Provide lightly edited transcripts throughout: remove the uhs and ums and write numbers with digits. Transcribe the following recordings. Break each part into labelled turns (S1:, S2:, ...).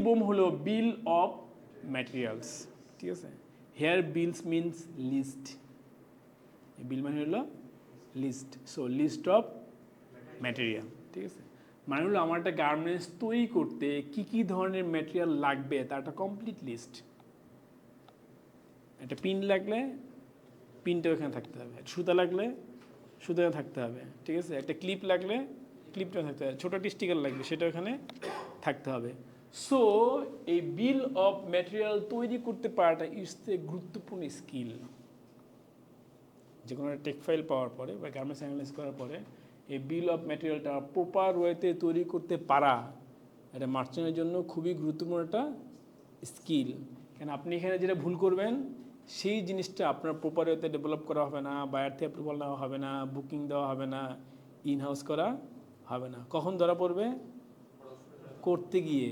S1: BOM হলো বিল of materials, ঠিক আছে। Here bills means list, bill মানে হলো list, so list of material, ঠিক আছে। মানে হলো আমার একটা গার্মেন্টস তৈরি করতে কি কি ধরনের ম্যাটেরিয়াল লাগবে তার একটা কমপ্লিট লিস্ট। একটা পিন লাগলে পিনটা ওখানে থাকতে হবে, সুতা লাগলে সুতা থাকতে হবে, ঠিক আছে। একটা ক্লিপ লাগলে ক্লিপটা থাকতে হবে, ছোটো একটা স্টিকার লাগবে সেটা ওখানে থাকতে হবে। সো এই বিল অফ ম্যাটেরিয়াল তৈরি করতে পারাটা ইজ এ গুরুত্বপূর্ণ স্কিল। যে কোনো একটা টেক্সটাইল পাওয়ার পরে বা গার্মেন্টস অ্যানালাইজ করার পরে এই বিল অফ ম্যাটেরিয়ালটা প্রপার ওয়েতে তৈরি করতে পারা এটা মার্চেন্টের জন্য খুবই গুরুত্বপূর্ণ একটা স্কিল। কেন আপনি এখানে যেটা ভুল করবেন সেই জিনিসটা আপনার প্রপার ওয়েতে ডেভেলপ করা হবে না, বায়ার থেকে অ্যাপ্রুভাল নেওয়া হবে না, বুকিং দেওয়া হবে না, ইন হাউস করা হবে না। কখন ধরা পড়বে? করতে গিয়ে,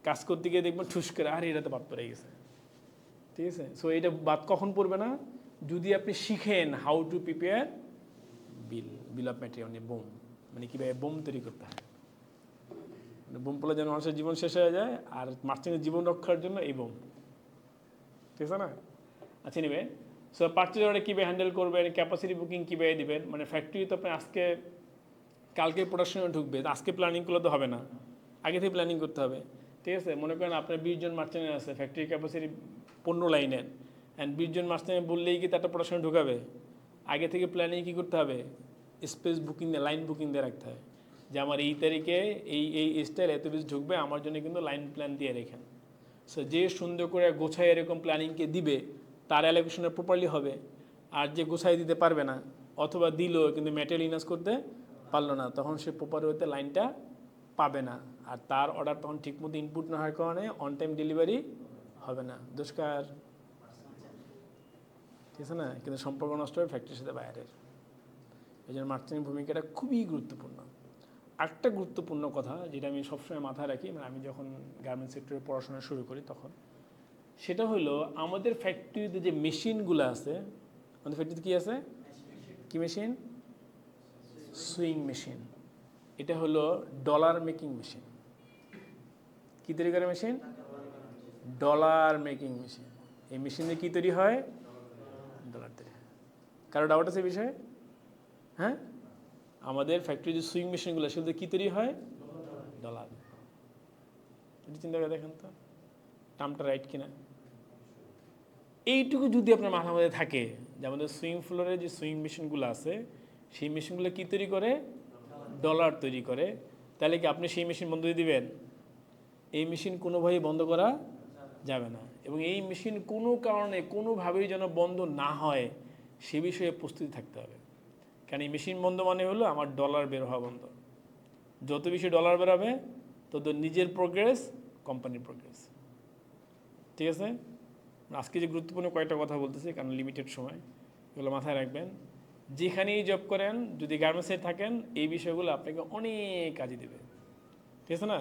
S1: কাজ করতে গিয়ে দেখবেন ঠুস করে আরে এটা তো বাদ পড়ে গেছে, ঠিক আছে। সো এটা বাদ কখন পড়বে না? যদি আপনি শিখেন how to prepare bill of material, মানে বোম, মানে কীভাবে বোম তৈরি করতে হয়। মানে বোম পড়লে যেন মানুষের জীবন শেষ হয়ে যায়, আর মার্চেন্টের জীবন রক্ষার জন্য এই বোম, ঠিক আছে না? আচ্ছা নিবে। সো পার্চেজ অর্ডার কীভাবে হ্যান্ডেল করবেন, ক্যাপাসিটি বুকিং কীভাবে দিবেন, মানে ফ্যাক্টরি তো আপনি আজকে কালকে প্রোডাকশনে ঢুকবে, আজকে প্ল্যানিং করলে তো হবে না, আগে থেকে প্ল্যানিং করতে হবে, ঠিক আছে। মনে করেন আপনার 20 জন মার্চেন্ট আছে, ফ্যাক্টরি ক্যাপাসিটি 15 লাইনের, অ্যান্ড 20 জন মার্চেন্ট বললেই কি তারটা প্রোডাকশনে ঢুকাবে? আগে থেকে প্ল্যানিং কী করতে হবে? স্পেস বুকিং দিয়ে, লাইন বুকিং দিয়ে রাখতে হয় যে আমার এই তারিখে এই স্টাইল এত পিস ঢুকবে, আমার জন্য কিন্তু লাইন প্ল্যান দিয়ে রেখেন। সো যে সুন্দর করে গোছায় এরকম প্ল্যানিংকে দিবে তার অ্যালোকেশনে প্রপারলি হবে। আর যে গোছায় দিতে পারবে না অথবা দিল কিন্তু ম্যাটেরিয়াল ইনহাউস করতে পারলো না, তখন সে প্রপার ওয়েতে লাইনটা পাবে না, আর তার অর্ডার তখন ঠিকমতো ইনপুট না হওয়ার কারণে অন টাইম ডেলিভারি হবে না। দোষকার, ঠিক আছে না? কিন্তু সম্পর্ক নষ্ট হবে ফ্যাক্টরির সাথে বাইরের। এই জন্য মার্চেন্টের ভূমিকাটা খুবই গুরুত্বপূর্ণ। আরেকটা গুরুত্বপূর্ণ কথা যেটা আমি সবসময় মাথায় রাখি, মানে আমি যখন গার্মেন্টস সেক্টরে পড়াশোনা শুরু করি তখন, সেটা হলো আমাদের ফ্যাক্টরিতে যে মেশিনগুলো আছে, আমাদের ফ্যাক্টরিতে কী আছে? কী মেশিন? Sewing machine. এটা হলো ডলার মেকিং মেশিন। কী তৈরি করে মেশিন? Dollar making machine. এই মেশিনে কী তৈরি হয়? ডলার তৈরি হয়। কারো ডাউট আছে বিষয়ে? হ্যাঁ, আমাদের ফ্যাক্টরি যে সুইং মেশিনগুলো সেগুলো কী তৈরি হয়? ডলার। এটা চিন্তা করে দেখেন তো টার্মটা রাইট কিনা। এইটুকু যদি আপনার মাথার মধ্যে থাকে যে আমাদের সুইং ফ্লোরে যে সুইং মেশিনগুলো আছে সেই মেশিনগুলো কী তৈরি করে? ডলার তৈরি করে। তাহলে কি আপনি সেই মেশিন বন্ধ দিয়ে দিবেন? এই মেশিন কোনোভাবেই বন্ধ করা যাবে না, এবং এই মেশিন কোনো কারণে কোনোভাবেই যেন বন্ধ না হয় সে বিষয়ে প্রস্তুতি থাকতে হবে। কারণ এই মেশিন বন্ধ মানে হলো আমার ডলার বের হওয়া বন্ধ। যত বেশি ডলার বেরোবে তত নিজের প্রোগ্রেস, কোম্পানির প্রোগ্রেস, ঠিক আছে। আজকে যে গুরুত্বপূর্ণ কয়েকটা কথা বলতেছি কারণ লিমিটেড সময়, এগুলো মাথায় রাখবেন। যেখানেই জব করেন যদি গার্মেন্টসে থাকেন এই বিষয়গুলো আপনাকে অনেক কাজে দেবে, ঠিক আছে না।